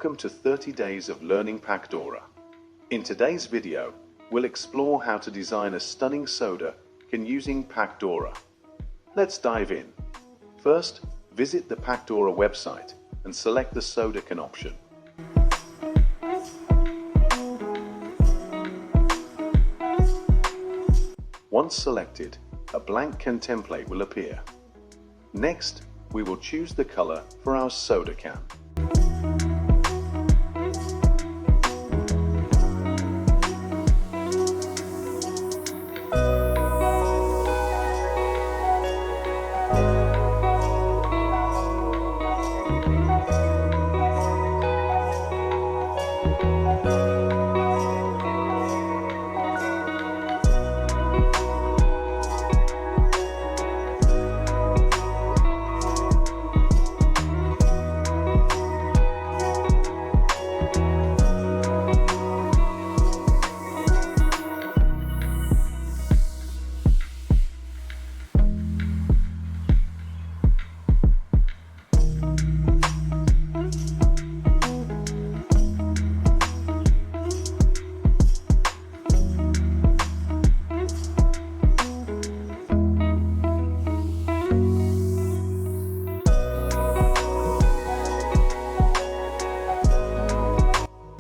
Welcome to 30 Days of Learning Pacdora. In today's video, we'll explore how to design a stunning soda using Pacdora. Let's dive in. First, visit the Pacdora website and select the soda can option. Once selected, a blank can template will appear. Next, we will choose the color for our soda can.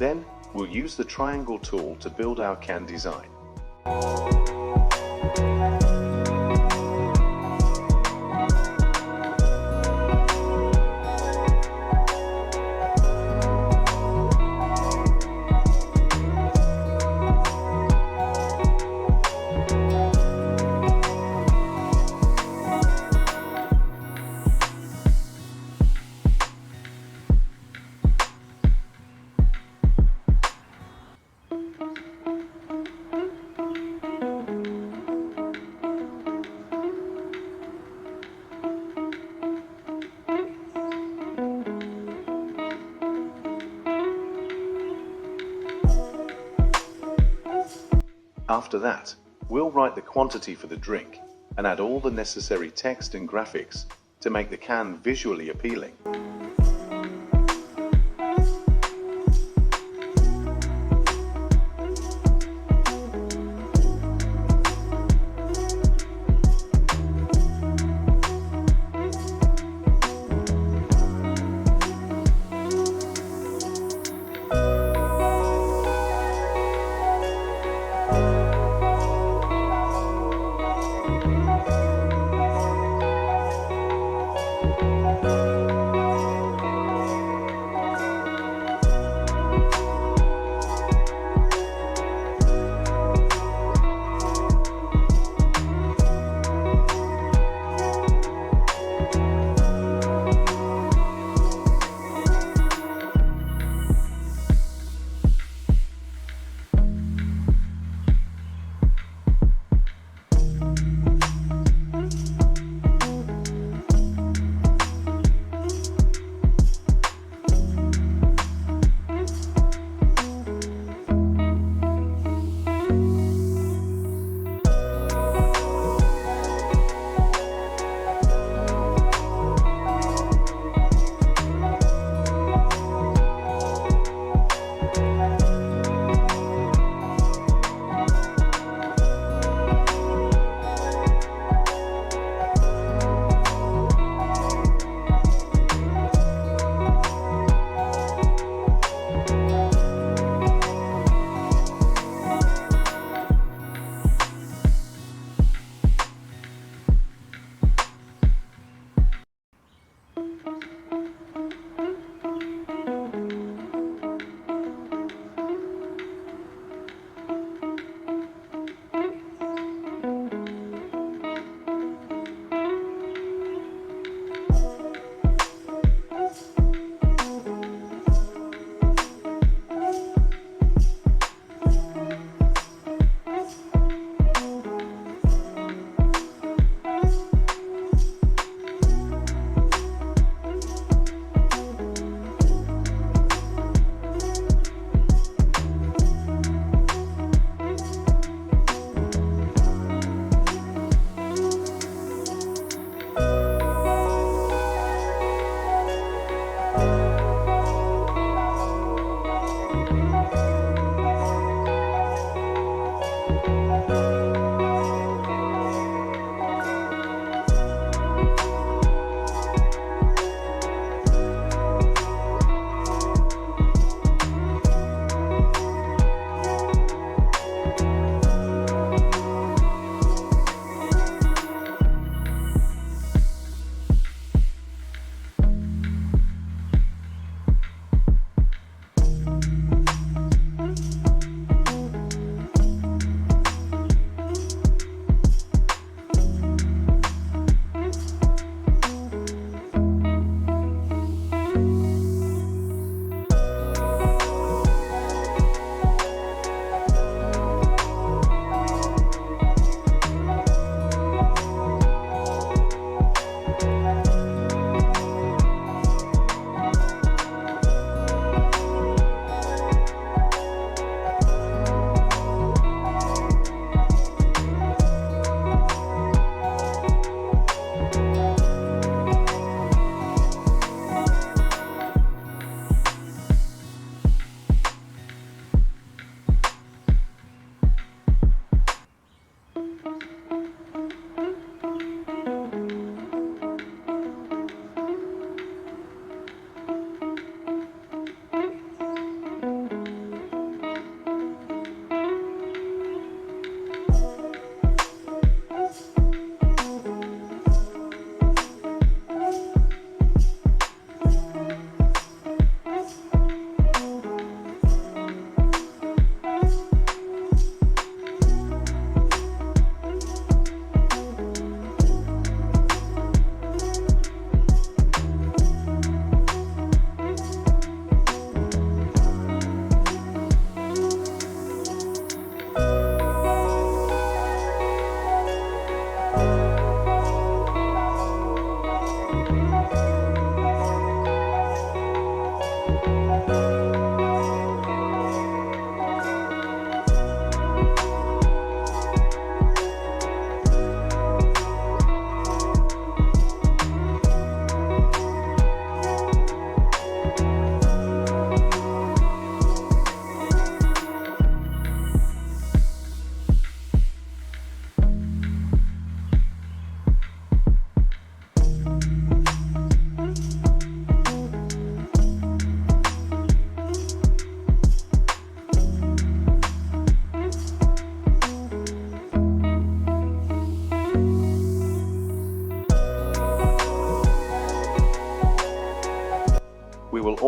Then, we'll use the triangle tool to build our can design. After that, we'll write the quantity for the drink and add all the necessary text and graphics to make the can visually appealing.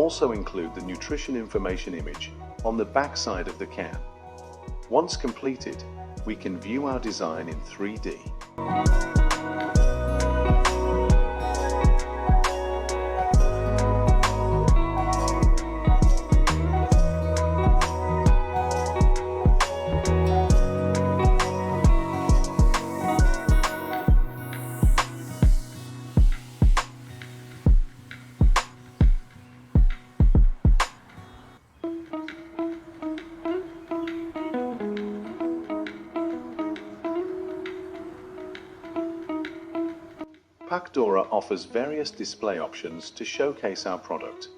also include the nutrition information image on the back side of the can. Once completed, we can view our design in 3D. Pacdora offers various display options to showcase our product.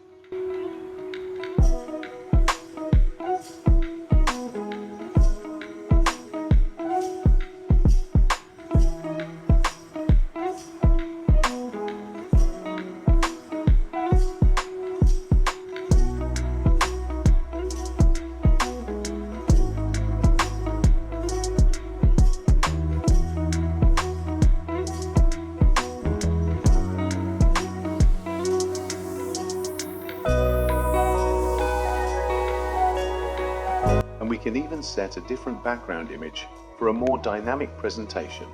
And we can even set a different background image for a more dynamic presentation.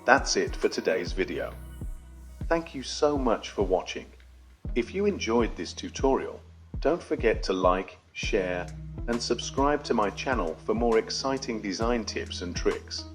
That's it for today's video. Thank you so much for watching. If you enjoyed this tutorial, don't forget to like, share, and subscribe to my channel for more exciting design tips and tricks.